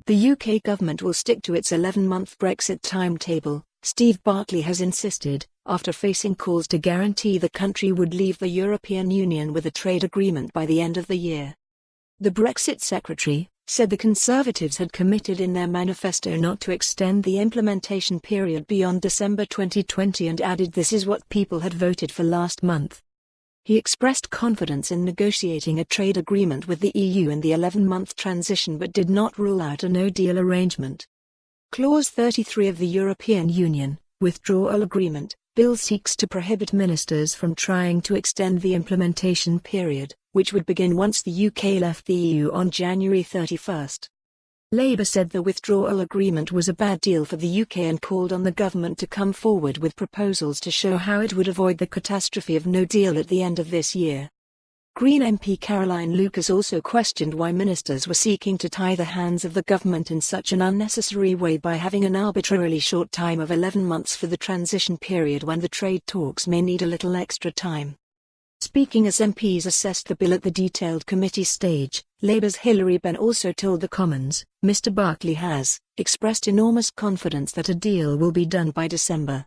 The UK government will stick to its 11-month Brexit timetable, Steve Barclay has insisted, after facing calls to guarantee the country would leave the European Union with a trade agreement by the end of the year. The Brexit Secretary said the Conservatives had committed in their manifesto not to extend the implementation period beyond December 2020 and added this is what people had voted for last month. He expressed confidence in negotiating a trade agreement with the EU in the 11-month transition but did not rule out a no-deal arrangement. Clause 33 of the European Union Withdrawal Agreement bill seeks to prohibit ministers from trying to extend the implementation period, which would begin once the UK left the EU on January 31. Labour said the withdrawal agreement was a bad deal for the UK and called on the government to come forward with proposals to show how it would avoid the catastrophe of no deal at the end of this year. Green MP Caroline Lucas also questioned why ministers were seeking to tie the hands of the government in such an unnecessary way by having an arbitrarily short time of 11 months for the transition period when the trade talks may need a little extra time. Speaking as MPs assessed the bill at the detailed committee stage, Labour's Hilary Benn also told the Commons, Mr Barclay has expressed enormous confidence that a deal will be done by December.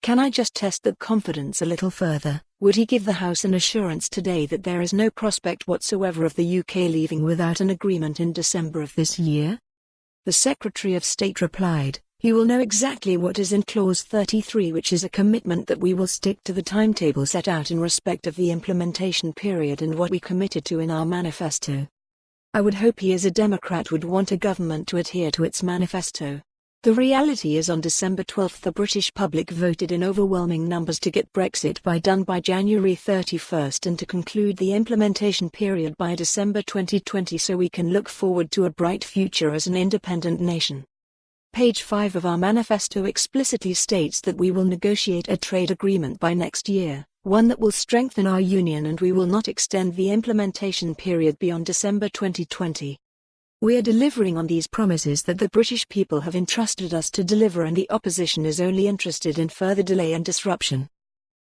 Can I just test that confidence a little further? Would he give the House an assurance today that there is no prospect whatsoever of the UK leaving without an agreement in December of this year? The Secretary of State replied, "You will know exactly what is in Clause 33, which is a commitment that we will stick to the timetable set out in respect of the implementation period and what we committed to in our manifesto." I would hope he as a Democrat would want a government to adhere to its manifesto. The reality is on December 12 the British public voted in overwhelming numbers to get Brexit done by January 31 and to conclude the implementation period by December 2020 so we can look forward to a bright future as an independent nation. Page 5 of our manifesto explicitly states that we will negotiate a trade agreement by next year, one that will strengthen our union, and we will not extend the implementation period beyond December 2020. We are delivering on these promises that the British people have entrusted us to deliver, and the opposition is only interested in further delay and disruption.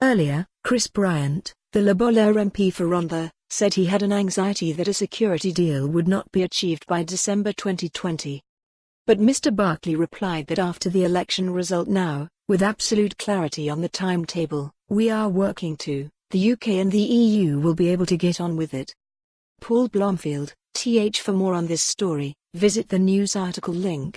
Earlier, Chris Bryant, the Labour MP for Rhondda, said he had an anxiety that a security deal would not be achieved by December 2020. But Mr Barclay replied that after the election result now, with absolute clarity on the timetable, we are working to, the UK and the EU will be able to get on with it. Paul Blomfield, TH. For more on this story, visit the news article link.